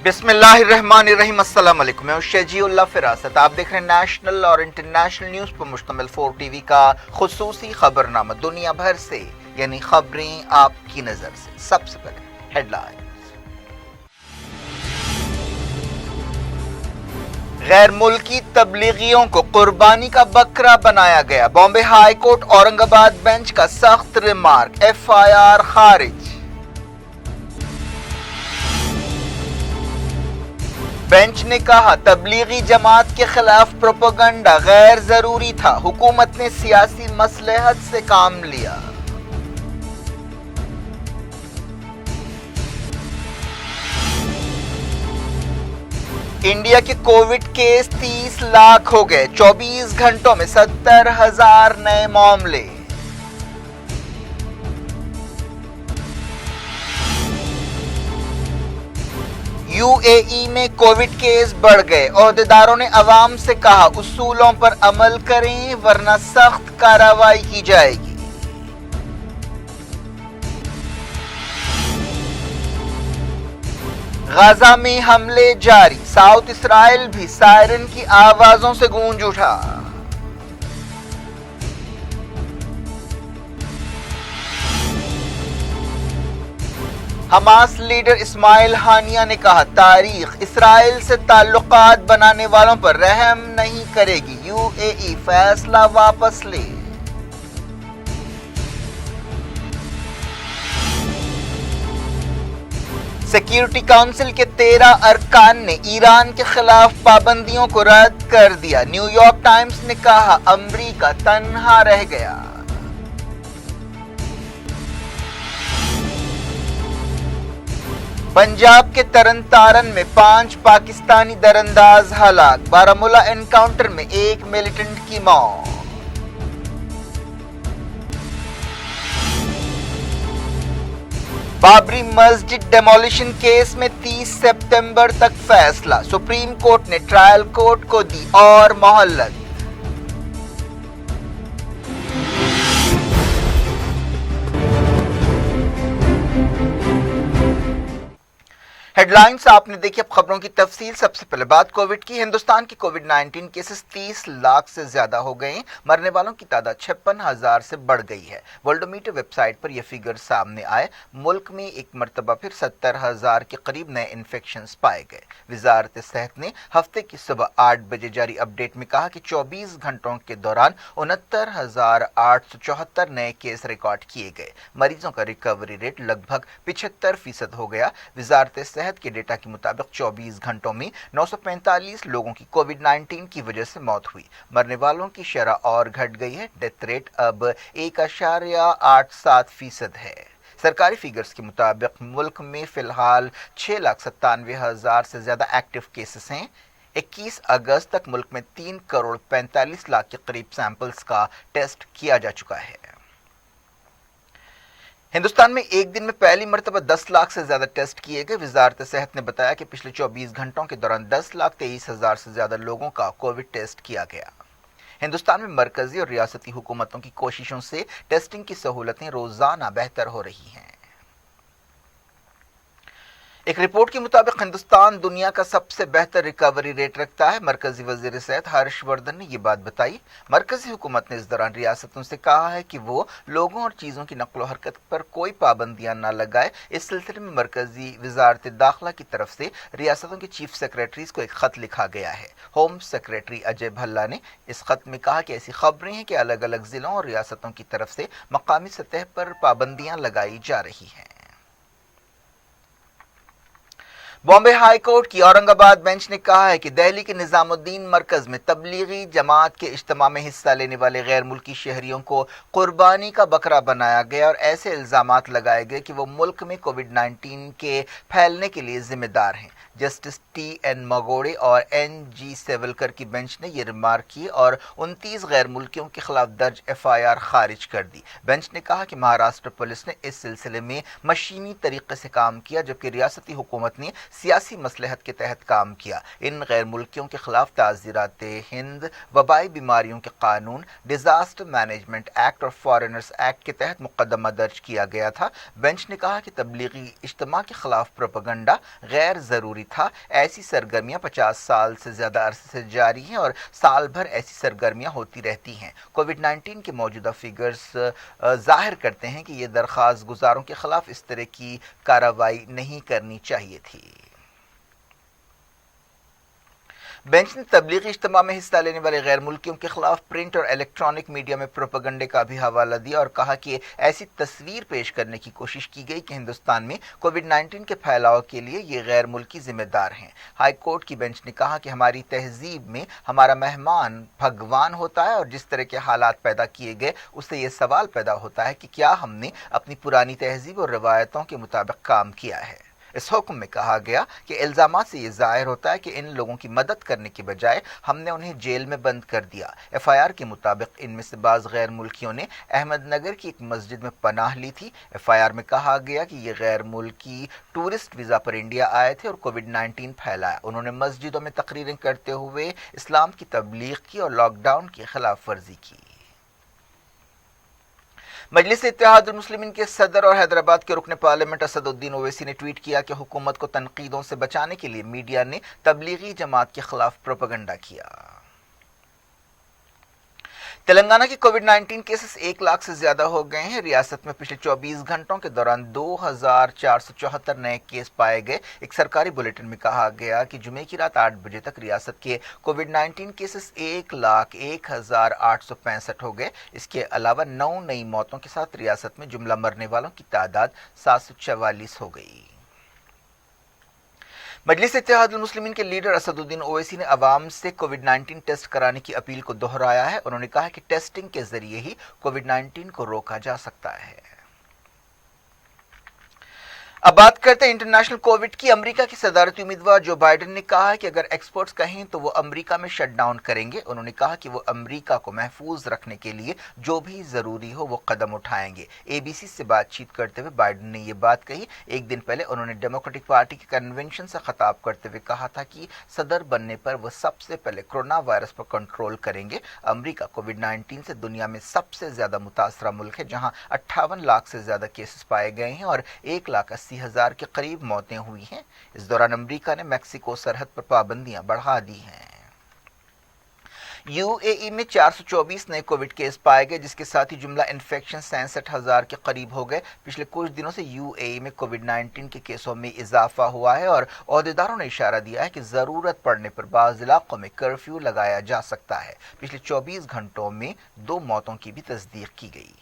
बिस्मिल्लाहिर्रहमानिर्रहीम। अस्सलाम वालेकुम। मैं हूं शजीउल्लाह फिरासत। आप देख रहे हैं नेशनल और इंटरनेशनल न्यूज़ पर मुश्तमिल 4 टीवी का खुसूसी खबरनामा दुनिया भर से, यानी खबरें आपकी नज़र से। सबसे पहले हेडलाइन। गैर मुल्की तबलीगियों को कुर्बानी का बकरा बनाया गया। Bombay high court Aurangabad bench का सख्त रिमार्क, FIR खारिज। बेंच ने कहा तबलीगी जमात के खिलाफ प्रोपेगेंडा गैर जरूरी था, हुकूमत ने सियासी मसलहत से काम लिया। इंडिया के कोविड केस 30 लाख हो गए। 24 घंटों में 70,000 नए मामले। UAE में कोविड केस बढ़ गए। ओहदेदारों ने अवाम से कहा उसूलों पर अमल करें वरना सख्त कार्रवाई की जाएगी। गाजा में हमले जारी। साउथ इसराइल भी सायरन की आवाजों से गूंज उठा। हमास लीडर इस्माइल हानिया ने कहा तारीख इसराइल से ताल्लुकात बनाने वालों पर रहम नहीं करेगी। UAE फैसला वापस ले। सिक्योरिटी काउंसिल के 13 अरकान ने ईरान के खिलाफ पाबंदियों को रद्द कर दिया। न्यूयॉर्क टाइम्स ने कहा अमरीका तन्हा रह गया। पंजाब के तरन तारन में 5 पाकिस्तानी दरअंदाज हलाक। बारामूला एनकाउंटर में 1 मिलिटेंट की मौत। बाबरी मस्जिद डेमोलिशन केस में 30 सितंबर तक फैसला। सुप्रीम कोर्ट ने ट्रायल कोर्ट को दी और मोहलत। हेडलाइंस आपने देखी, अब खबरों की तफसील। सबसे पहले बात कोविड की। हिंदुस्तान की कोविड-19 केसेस 30 लाख से ज्यादा हो गए। मरने वालों की तादाद 56,000 से बढ़ गई है। वर्ल्डोमीटर वेबसाइट पर यह फिगर सामने आए। मुल्क में एक मरतबा फिर 70,000 के करीब नए इन्फेक्शन पाए गए। वजारत सेहत ने हफ्ते की सुबह 8 बजे जारी अपडेट में कहा कि 24 घंटों के दौरान 69,874 नए केस रिकॉर्ड किए गए। मरीजों का रिकवरी रेट लगभग 75% हो गया। वजारत सेहत के डेटा के मुताबिक 24 घंटों में 945 लोगों की कोविड-19 की वजह से मौत हुई। मरने वालों की शरह और घट गई है। डेथ रेट अब 1.87% है। सरकारी फिगर्स के मुताबिक मुल्क में फिलहाल 6,97,000 से ज्यादा एक्टिव केसेस हैं। 21 अगस्त तक मुल्क में 3 करोड़ 45 लाख के करीब सैंपल्स का टेस्ट किया जा चुका है। हिंदुस्तान में एक दिन में पहली मरतबा 10 लाख से ज्यादा टेस्ट किए गए। वजारत सेहत ने बताया कि पिछले 24 घंटों के दौरान 10,23,000 से ज्यादा लोगों का कोविड टेस्ट किया गया। हिंदुस्तान में मरकजी और रियासती हुकूमतों की कोशिशों से टेस्टिंग की सहूलतें रोजाना बेहतर हो रही हैं। एक रिपोर्ट के मुताबिक हिंदुस्तान दुनिया का सबसे बेहतर रिकवरी रेट रखता है। मरकजी वजीर सेहत हर्षवर्धन ने यह बात बताई। मरकजी हुकूमत ने इस दौरान रियासतों से कहा है कि वो लोगों और चीज़ों की नकलो हरकत पर कोई पाबंदियां न लगाए। इस सिलसिले में मरकजी वजारत दाखिला की तरफ से रियासतों के चीफ सेक्रेटरीज को एक खत लिखा गया है। होम सेक्रेटरी अजय भल्ला ने इस खत में कहा कि ऐसी खबरें हैं कि अलग अलग जिलों और रियासतों की तरफ से मकामी सतह पर पाबंदियां लगाई जा रही हैं। बॉम्बे हाई कोर्ट की औरंगाबाद बेंच ने कहा है कि दिल्ली के निजामुद्दीन मरकज में तबलीगी जमात के इज्तिमा में हिस्सा लेने वाले गैर मुल्की शहरियों को कुर्बानी का बकरा बनाया गया और ऐसे इल्जामात लगाए गए कि वो मुल्क में कोविड-19 के फैलने के लिए जिम्मेदार हैं। जस्टिस TN मगोड़े और NG सेवलकर की बेंच ने ये रिमार्क की और 29 गैर मुल्कियों के खिलाफ दर्ज FIR खारिज कर दी। बेंच ने कहा कि महाराष्ट्र पुलिस ने इस सिलसिले में मशीनी तरीके से काम किया, जबकि रियासती हुकूमत ने सियासी मसलहत के तहत काम किया। इन गैर मुल्कियों के खिलाफ ताज़ीरात हिंद, वबाई बीमारियों के कानून, डिजास्टर मैनेजमेंट एक्ट और फॉरेनर्स एक्ट के तहत मुकदमा दर्ज किया गया था। बेंच ने कहा कि तबलीगी इज्तिमा के खिलाफ प्रोपेगेंडा गैर ज़रूरी था। ऐसी सरगर्मियाँ 50 साल से ज़्यादा अरसे से जारी हैं और साल भर ऐसी सरगर्मियाँ होती रहती हैं। कोविड-19 के मौजूदा फिगर्स जाहिर करते हैं कि ये दरख्वास्त गुजारों के खिलाफ इस तरह की कार्रवाई नहीं करनी चाहिए थी। बेंच ने तबलीगी इज्तिमा में हिस्सा लेने वाले गैर मुल्कियों के खिलाफ प्रिंट और इलेक्ट्रॉनिक मीडिया में प्रोपेगेंडे का भी हवाला दिया और कहा कि ऐसी तस्वीर पेश करने की कोशिश की गई कि हिंदुस्तान में कोविड-19 के फैलाव के लिए ये गैर मुल्की जिम्मेदार हैं। हाई कोर्ट की बेंच ने कहा कि हमारी तहजीब में हमारा मेहमान भगवान होता है और जिस तरह के हालात पैदा किए गए उससे ये सवाल पैदा होता है कि क्या हमने अपनी पुरानी तहजीब और रवायतों के मुताबिक काम किया है। इस हुक्म में कहा गया कि इल्जामात से ये जाहिर होता है कि इन लोगों की मदद करने के बजाय हमने उन्हें जेल में बंद कर दिया। एफआईआर के मुताबिक इनमें से बाज़ गैर मुल्कियों ने अहमदनगर की एक मस्जिद में पनाह ली थी। एफआईआर में कहा गया कि ये गैर मुल्की टूरिस्ट वीज़ा पर इंडिया आए थे और कोविड-19 फैलाया। उन्होंने मस्जिदों में तकरीरें करते हुए इस्लाम की तबलीग की और लॉकडाउन की खिलाफ वर्जी की। मजलिस इत्तेहादुल मुस्लिमीन के सदर और हैदराबाद के रुकन पार्लियामेंट असदुद्दीन ओवैसी ने ट्वीट किया कि हुकूमत को तनकीदों से बचाने के लिए मीडिया ने तबलीगी जमात के खिलाफ प्रोपेगेंडा किया। तेलंगाना के कोविड-19 केसेस 1 लाख से ज्यादा हो गए हैं। रियासत में पिछले 24 घंटों के दौरान 2474 नए केस पाए गए। एक सरकारी बुलेटिन में कहा गया कि जुमे की रात 8 बजे तक रियासत के कोविड-19 केसेस 1,01,865 हो गए। इसके अलावा 9 नई मौतों के साथ रियासत में जुमला मरने वालों की तादाद 744 हो गई। मजलिस इत्तेहादुल मुस्लिमीन के लीडर असदुद्दीन ओवैसी ने अवाम से कोविड-19 टेस्ट कराने की अपील को दोहराया है। उन्होंने कहा कि टेस्टिंग के जरिए ही कोविड-19 को रोका जा सकता है। अब बात करते हैं इंटरनेशनल कोविड की। अमेरिका की सदारती उम्मीदवार जो बाइडेन ने कहा है कि अगर एक्सपर्ट्स कहें तो वो अमेरिका में शटडाउन करेंगे। उन्होंने कहा कि वो अमेरिका को महफूज रखने के लिए जो भी जरूरी हो वो कदम उठाएंगे। एबीसी से बातचीत करते हुए बाइडेन ने ये बात कही। एक दिन पहले उन्होंने डेमोक्रेटिक पार्टी के कन्वेंशन से खिताब करते हुए कहा था कि सदर बनने पर वो सबसे पहले कोरोना वायरस पर कंट्रोल करेंगे। अमेरिका कोविड-19 से दुनिया में सबसे ज्यादा मुतासरा मुल्क है, जहां 58 लाख से ज्यादा केसेस पाए गए हैं और 1,80,000 के करीब मौतें हुई हैं। इस दौरान अमेरिका ने मैक्सिको सरहद पर पाबंदियां बढ़ा दी हैं। यूएई में 424 नए कोविड केस पाए गए, जिसके साथ ही जुमला इन्फेक्शन 67,000 के करीब हो गए। पिछले कुछ दिनों से यूएई में कोविड-19 के केसों में इजाफा हुआ है और ओहदेदारों ने इशारा दिया है कि जरूरत पड़ने पर बाज़ इलाकों में कर्फ्यू लगाया जा सकता है। पिछले 24 घंटों में 2 मौतों की भी तस्दीक की गई।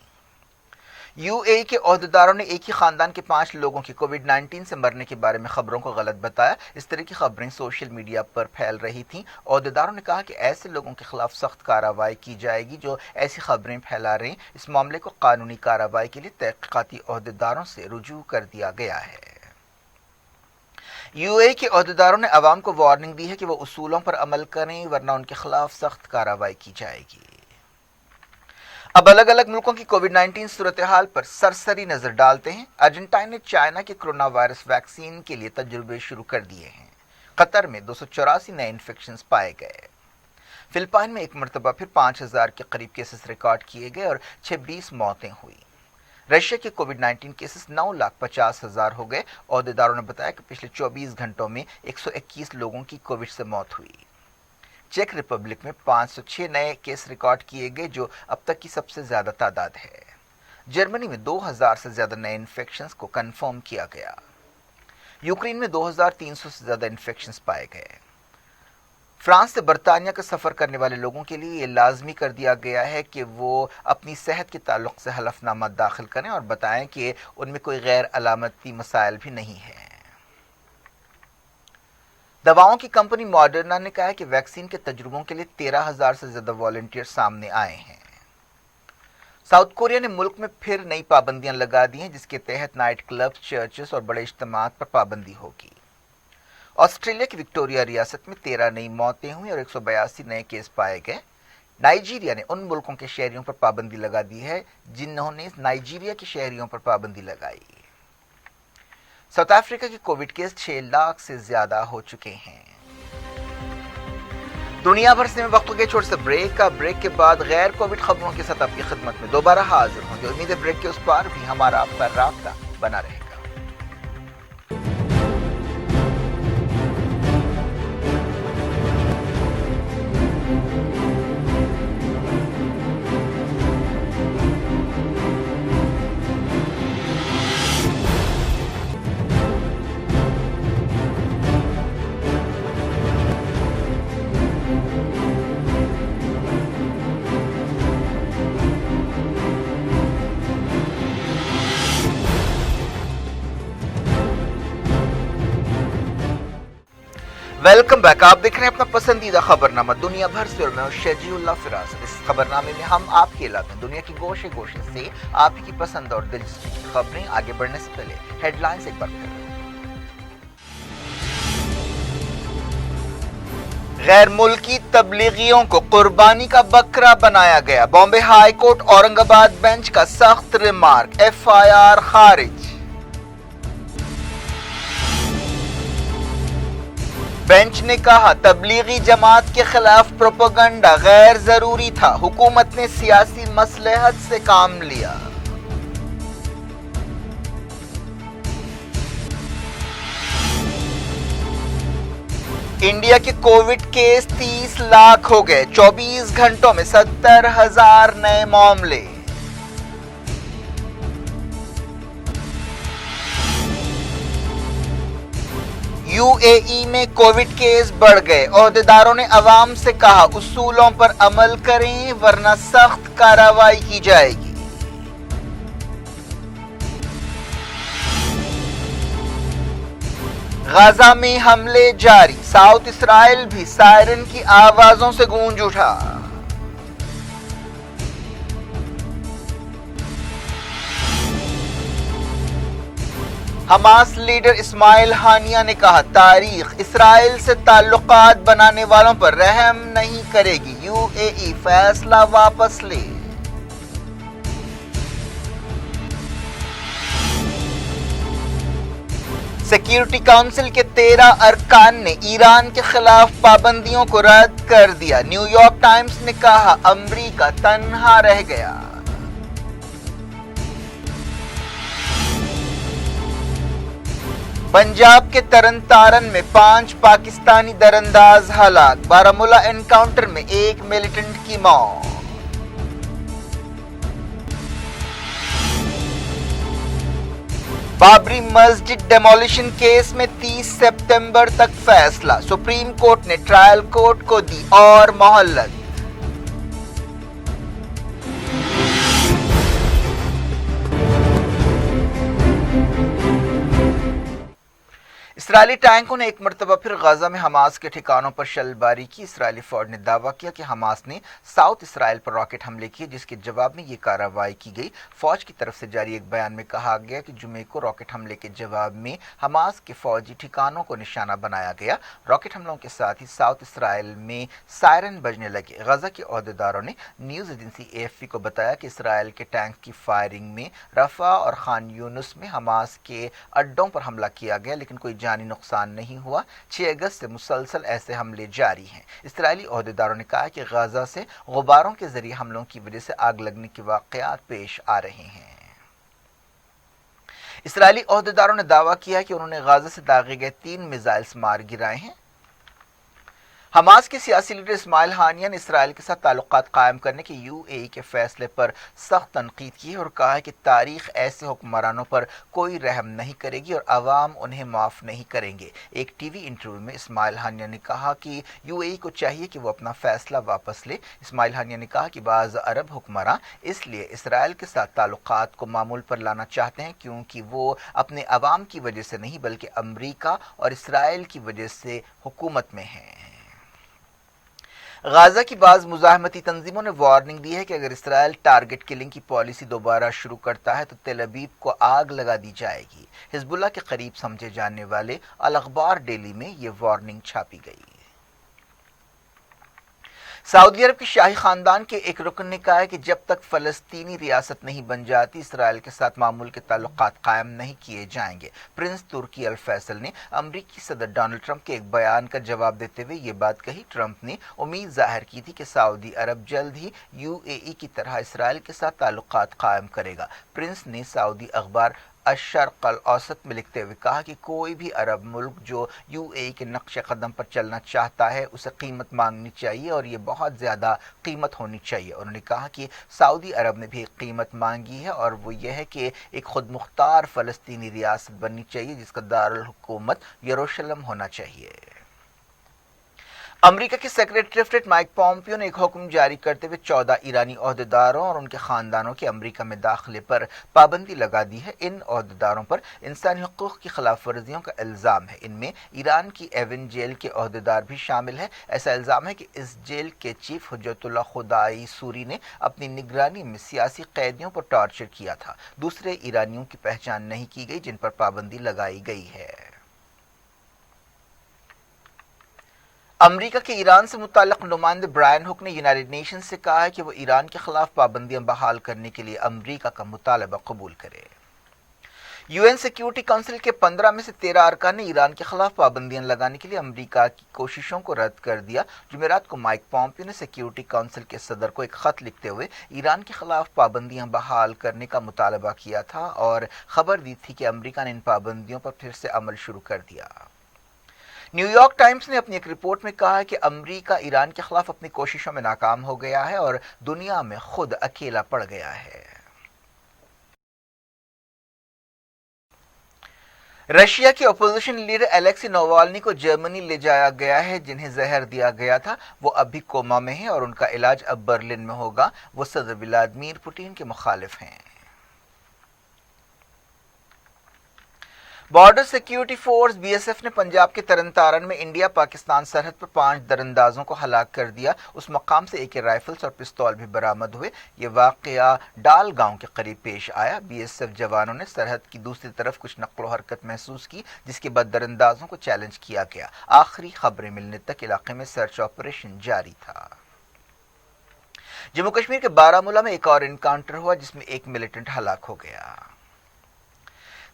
यूएई के ओहदेदारों ने एक ही खानदान के 5 लोगों के कोविड-19 से मरने के बारे में खबरों को गलत बताया। इस तरह की खबरें सोशल मीडिया पर फैल रही थीं। ओहदेदारों ने कहा कि ऐसे लोगों के खिलाफ सख्त कार्रवाई की जाएगी जो ऐसी खबरें फैला रहे हैं। इस मामले को कानूनी कार्रवाई के लिए तहकीकाती ओहदेदारों से रुजू कर दिया गया है। यूएई के ओहदेदारों ने अवाम को वार्निंग दी है कि वो उसूलों पर अमल करें, वरना उनके खिलाफ सख्त कार्रवाई की जाएगी। अब अलग अलग मुल्कों की कोविड-19 सूरत हाल पर सरसरी नजर डालते हैं। अर्जेंटाइन ने चाइना के कोरोना वायरस वैक्सीन के लिए तजुर्बे शुरू कर दिए हैं। कतर में 284 नए इन्फेक्शन पाए गए। फिलिपाइन में एक मरतबा फिर 5,000 के करीब केसेस रिकॉर्ड किए गए और 26 मौतें हुई। रशिया के कोविड-19 केसेस 9,50,000 हो गए। ओहदेदारों ने बताया कि पिछले 24 घंटों में 121 लोगों की कोविड से मौत हुई। चेक रिपब्लिक में 506 नए केस रिकॉर्ड किए गए, जो अब तक की सबसे ज्यादा तादाद है। जर्मनी में 2,000 से ज्यादा नए इन्फेक्शंस को कंफर्म किया गया। यूक्रेन में 2,300 से ज्यादा इन्फेक्शंस पाए गए। फ्रांस से बरतानिया का सफर करने वाले लोगों के लिए ये लाजमी कर दिया गया है कि वो अपनी सेहत के ताल्लुक से हलफनामा दाखिल करें और बताएं कि उनमें कोई गैर अलामती मसाइल भी नहीं है। दवाओं की कंपनी मॉडर्ना ने कहा है कि वैक्सीन के तजुर्बों के लिए 13,000 से ज्यादा वॉलंटियर सामने आए हैं। साउथ कोरिया ने मुल्क में फिर नई पाबंदियां लगा दी हैं, जिसके तहत नाइट क्लब्स, चर्चेस और बड़े इज्तिमात पर पाबंदी होगी। ऑस्ट्रेलिया की विक्टोरिया रियासत में 13 नई मौतें हुई और 182 नए केस पाए गए। नाइजीरिया ने उन मुल्कों के शहरियों पर पाबंदी लगा दी है जिन्होंने नाइजीरिया के शहरियों पर पाबंदी लगाई। साउथ अफ्रीका के कोविड केस 6 लाख से ज्यादा हो चुके हैं। दुनिया भर से वक्त के छोटे से ब्रेक के बाद गैर कोविड खबरों के साथ आपकी खिदमत में दोबारा हाजिर होंगे। उम्मीद है ब्रेक के उस पार भी हमारा आपका राब्ता बना रहेगा। Welcome back. आप देख रहे हैं अपना पसंदीदा खबरनामा दुनिया भर से और मैं शजीउल्लाह फिराज। इस खबरनामे में हम आपके इलाके दुनिया की गोशे गोशे से आप की पसंद और दिलचस्पी की खबरें। आगे बढ़ने से पहले हेडलाइंस एक बार करें। गैर मुल्की तबलीगियों को कुर्बानी का बकरा बनाया गया। Bombay high court Aurangabad bench का सख्त रिमार्क। FIR खारिज। बेंच ने कहा तबलीगी जमात के खिलाफ प्रोपेगेंडा गैर जरूरी था। हुकूमत ने सियासी मसलहत से काम लिया। इंडिया के कोविड केस 30 लाख हो गए। 24 घंटों में 70,000 नए मामले। UAE में कोविड केस बढ़ गए। ओहदेदारों ने अवाम से कहा उसूलों पर अमल करें वरना सख्त कार्रवाई की जाएगी। गाजा में हमले जारी। साउथ इसराइल भी सायरन की आवाजों से गूंज उठा। हमास लीडर इस्माइल हानिया ने कहा तारीख इसराइल से ताल्लुकात बनाने वालों पर रहम नहीं करेगी। UAE फैसला वापस ले। सिक्योरिटी काउंसिल के 13 अरकान ने ईरान के खिलाफ पाबंदियों को रद्द कर दिया। न्यूयॉर्क टाइम्स ने कहा अमेरिका तन्हा रह गया। पंजाब के तरन तारन में 5 पाकिस्तानी दरअंदाज हलाक। बारामूला एनकाउंटर में 1 मिलिटेंट की मौत। बाबरी मस्जिद डेमोलिशन केस में 30 सितंबर तक फैसला। सुप्रीम कोर्ट ने ट्रायल कोर्ट को दी और मोहलत। इसराइली टैंकों ने एक मरतबा फिर गाजा में हमास के ठिकानों पर शलबारी की। इसराइली फौज ने दावा किया कि हमास ने साउथ इसराइल पर रॉकेट हमले किए, जिसके जवाब में ये कार्रवाई की गई। फौज की तरफ से जारी एक बयान में कहा गया कि जुमे को रॉकेट हमले के जवाब में हमास के फौजी ठिकानों को निशाना बनाया गया। रॉकेट हमलों के साथ ही साउथ इसराइल में सायरन बजने लगे। गाजा के ओहदेदारों ने न्यूज एजेंसी AFP को बताया कि इसराइल के टैंक की फायरिंग में रफा और खान यूनुस में हमास के अड्डों पर हमला किया गया, लेकिन कोई जानी नुकसान नहीं हुआ। 6 अगस्त से मुसलसल ऐसे हमले जारी हैं। इसराइली ओहदेदारों ने कहा कि गाजा से गुब्बारों के जरिए हमलों की वजह से आग लगने के वाकयात पेश आ रहे हैं। इसराइली ओहदेदारों ने दावा किया कि उन्होंने गाजा से दागे गए 3 मिसाइल्स मार गिराए हैं। हमास के सियासी लीडर इस्माइल हानिया ने इसराइल के साथ ताल्लुकात कायम करने के UAE के फैसले पर सख्त तनकीद की है और कहा है कि तारीख ऐसे हुक्मरानों पर कोई रहम नहीं करेगी और अवाम उन्हें माफ नहीं करेंगे। एक टीवी इंटरव्यू में इस्माइल हानिया ने कहा कि UAE को चाहिए कि वो अपना फैसला वापस ले। इस्माइल हानिया ने कहा कि बाज़ अरब हुक्मरान इसलिए इसराइल के साथ ताल्लुकात को मामूल पर लाना चाहते हैं क्योंकि वो अपने अवाम की वजह से नहीं बल्कि अमरीका और इसराइल की वजह से हुकूमत में हैं। गाजा की बाज़ मुज़ाहमती तंजीमों ने वार्निंग दी है कि अगर इसराइल टारगेट किलिंग की पॉलिसी दोबारा शुरू करता है तो तेल अवीव को आग लगा दी जाएगी। हिजबुल्लाह के करीब समझे जाने वाले अल अखबार डेली में ये वार्निंग छापी गई। سعودی عرب کے شاہی خاندان کے ایک رکن نے کہا ہے کہ جب تک فلسطینی ریاست نہیں بن جاتی اسرائیل کے ساتھ معمول کے تعلقات قائم نہیں کیے جائیں گے۔ پرنس ترکی الفیصل نے امریکی صدر ڈونلڈ ٹرمپ کے ایک بیان کا جواب دیتے ہوئے یہ بات کہی۔ ٹرمپ نے امید ظاہر کی تھی کہ سعودی عرب جلد ہی UAE کی طرح اسرائیل کے ساتھ تعلقات قائم کرے گا۔ پرنس نے سعودی اخبار الشرق الاوسط میں لکھتے ہوئے کہا کہ کوئی بھی عرب ملک جو UAE کے نقش قدم پر چلنا چاہتا ہے اسے قیمت مانگنی چاہیے اور یہ بہت زیادہ قیمت ہونی چاہیے۔ انہوں نے کہا کہ سعودی عرب نے بھی ایک قیمت مانگی ہے اور وہ یہ ہے کہ ایک خود مختار فلسطینی ریاست بننی چاہیے جس کا دارالحکومت یروشلم ہونا چاہیے۔ امریکہ کے secretary of state mic Pompeo نے ایک حکم جاری کرتے ہوئے 14 ایرانی عہدیداروں اور ان کے خاندانوں کے امریکہ میں داخلے پر پابندی لگا دی ہے۔ ان عہدیداروں پر انسانی حقوق کی خلاف ورزیوں کا الزام ہے۔ ان میں ایران کی ایون جیل کے عہدیدار بھی شامل ہیں۔ ایسا الزام ہے کہ اس جیل کے چیف حجت اللہ خدائی سوری نے اپنی نگرانی میں سیاسی قیدیوں پر ٹارچر کیا تھا۔ دوسرے ایرانیوں کی پہچان نہیں کی گئی جن پر پابندی لگائی گئی ہے۔ امریکہ کے ایران سے متعلق نمائندے برائن ہک نے یونائیٹڈ نیشنز سے کہا ہے کہ وہ ایران کے خلاف پابندیاں بحال کرنے کے لیے امریکہ کا مطالبہ قبول کرے۔ UN سیکیورٹی کونسل کے 15 میں سے 13 ارکان نے ایران کے خلاف پابندیاں لگانے کے لیے امریکہ کی کوششوں کو رد کر دیا۔ جمعرات کو مائک پومپیو نے سیکیورٹی کونسل کے صدر کو ایک خط لکھتے ہوئے ایران کے خلاف پابندیاں بحال کرنے کا مطالبہ کیا تھا اور خبر دی تھی کہ امریکہ نے ان پابندیوں پر پھر سے عمل شروع کر دیا۔ نیو یارک ٹائمز نے اپنی ایک رپورٹ میں کہا ہے کہ امریکہ ایران کے خلاف اپنی کوششوں میں ناکام ہو گیا ہے اور دنیا میں خود اکیلا پڑ گیا ہے۔ رشیا کے اپوزیشن لیڈر الیکسی نووالنی کو جرمنی لے جایا گیا ہے۔ جنہیں زہر دیا گیا تھا وہ اب بھی کوما میں ہیں اور ان کا علاج اب برلن میں ہوگا۔ وہ صدر ولادیمیر پوٹین کے مخالف ہیں۔ بارڈر سیکیورٹی فورس BSF نے پنجاب کے ترن تارن میں انڈیا پاکستان سرحد پر 5 درندازوں کو ہلاک کر دیا۔ اس مقام سے AK رائفلز اور پستول بھی برآمد ہوئے۔ یہ واقعہ ڈال گاؤں کے قریب پیش آیا۔ BSF جوانوں نے سرحد کی دوسری طرف کچھ نقل و حرکت محسوس کی جس کے بعد درندازوں کو چیلنج کیا گیا۔ آخری خبریں ملنے تک علاقے میں سرچ آپریشن جاری تھا۔ جموں کشمیر کے بارامولہ میں ایک اور انکاؤنٹر ہوا جس میں ایک ملیٹنٹ ہلاک ہو گیا۔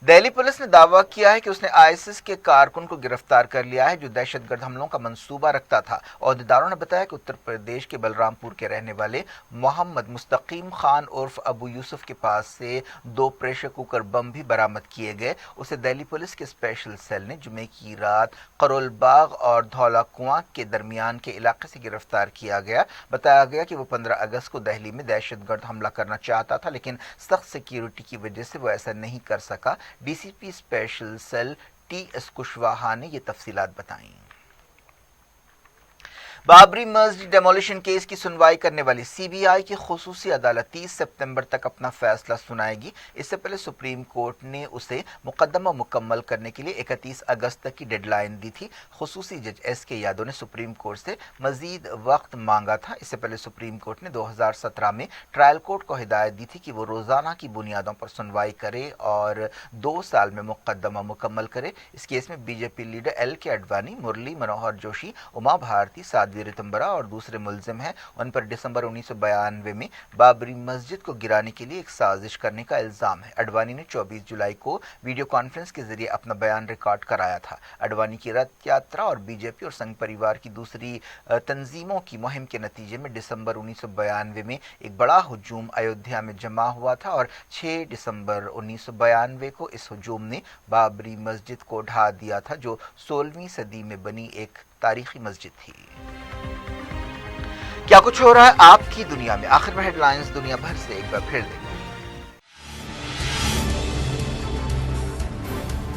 دہلی پولیس نے دعویٰ کیا ہے کہ اس نے ISIS کے کارکن کو گرفتار کر لیا ہے جو دہشت گرد حملوں کا منصوبہ رکھتا تھا۔ عہدیداروں نے بتایا کہ اتر پردیش کے بلرام پور کے رہنے والے محمد مستقیم خان عرف ابو یوسف کے پاس سے 2 پریشر کوکر بم بھی برآمد کیے گئے۔ اسے دہلی پولیس کے اسپیشل سیل نے جمعے کی رات قرول باغ اور دھولا کنواں کے درمیان کے علاقے سے گرفتار کیا گیا۔ بتایا گیا کہ وہ 15 اگست کو دہلی میں دہشت گرد حملہ کرنا چاہتا تھا لیکن سخت سیکیورٹی کی وجہ سے وہ ایسا نہیں کر سکا۔ DCP special cell TS Kushwaha نے یہ تفصیلات بتائیں۔ بابری مسجد ڈیمولیشن کیس کی سنوائی کرنے والی CBI کی خصوصی عدالت 30 ستمبر تک اپنا فیصلہ سنائے گی۔ اس سے پہلے سپریم کورٹ نے اسے مقدمہ مکمل کرنے کے لیے 31 اگست تک کی ڈیڈ لائن دی تھی۔ خصوصی جج SK یادو نے سپریم کورٹ سے مزید وقت مانگا تھا۔ اس سے پہلے سپریم کورٹ نے 2017 میں ٹرائل کورٹ کو ہدایت دی تھی کہ وہ روزانہ کی بنیادوں پر سنوائی کرے اور 2 سال میں مقدمہ مکمل کرے۔ اس کیس میں BJP لیڈر LK اڈوانی، مرلی منوہر جوشی، اما بھارتی، رتمبرا اور دوسرے ملزم ہیں۔ ان پر دسمبر 1992 میں بابری مسجد کو گرانے کے لیے ایک سازش کرنے کا الزام ہے۔ اڈوانی نے 24 جولائی کو ویڈیو کانفرنس کے ذریعے اپنا بیان ریکارڈ کرایا تھا۔ اڈوانی کی رتھ یاترا اور BJP اور سنگھ پریوار کی دوسری تنظیموں کی مہم کے نتیجے میں دسمبر 1992 میں ایک بڑا ہجوم ایودھیا میں جمع ہوا تھا اور 6 دسمبر 1992 کو اس ہجوم نے بابری مسجد کو ڈھا دیا تھا جو 16ویں صدی میں بنی ایک تاریخی مسجد تھی۔ کیا کچھ ہو رہا ہے آپ کی دنیا میں؟ آخر میں ہیڈ لائنز دنیا بھر سے ایک بار پھر دیکھیں۔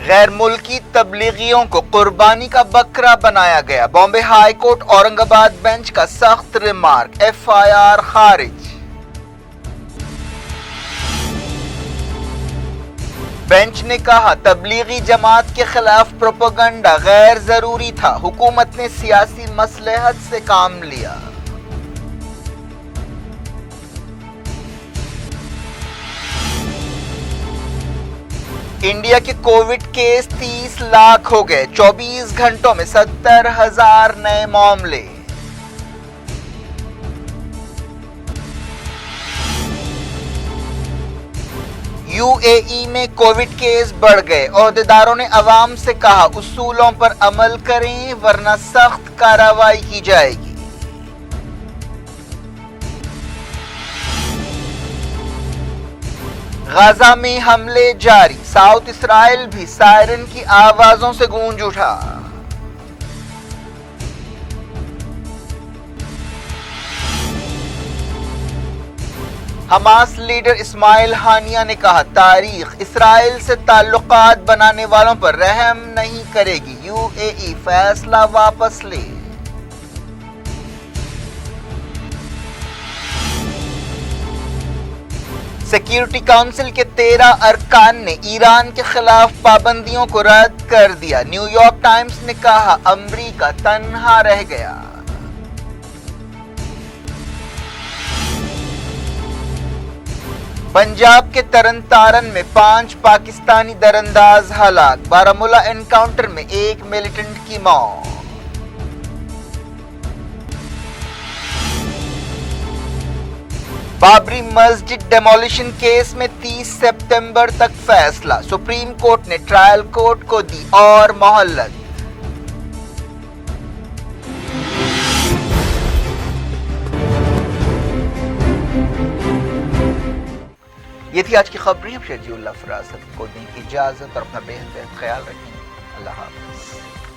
غیر ملکی تبلیغیوں کو قربانی کا بکرا بنایا گیا۔ بامبے ہائی کورٹ اورنگ آباد بینچ کا سخت ریمارک، FIR خارج۔ بینچ نے کہا تبلیغی جماعت کے خلاف پروپیگنڈا غیر ضروری تھا، حکومت نے سیاسی مصلحت سے کام لیا۔ انڈیا کے کووڈ کیس 30 لاکھ ہو گئے، 24 گھنٹوں میں 70,000 نئے معاملے۔ यूएई में कोविड केस बढ़ गए, ओहदेदारों ने अवाम से कहा उसूलों पर अमल करें वरना सख्त कार्रवाई की जाएगी। गाजा में हमले जारी, साउथ इसराइल भी सायरन की आवाजों से गूंज उठा। हमास लीडर इस्माइल हानिया ने कहा तारीख इसराइल से ताल्लुकात बनाने वालों पर रहम नहीं करेगी, यूएई फैसला वापस ले। सिक्योरिटी काउंसिल के 13 अरकान ने ईरान के खिलाफ पाबंदियों को रद्द कर दिया, न्यूयॉर्क टाइम्स ने कहा अमरीका तन्हा रह गया। पंजाब के तरन तारन में 5 पाकिस्तानी दरअंदाज हलाक, बारामूला एनकाउंटर में एक मिलिटेंट की मौत। बाबरी मस्जिद डेमोलिशन केस में 30 सितंबर तक फैसला, सुप्रीम कोर्ट ने ट्रायल कोर्ट को दी और मोहलत। ये थी आज की खबरें। अब शर्जीउल्लाह फरासत को दें इजाजत और अपना बेहद ख्याल रखें। अल्लाह हाफ़िज़।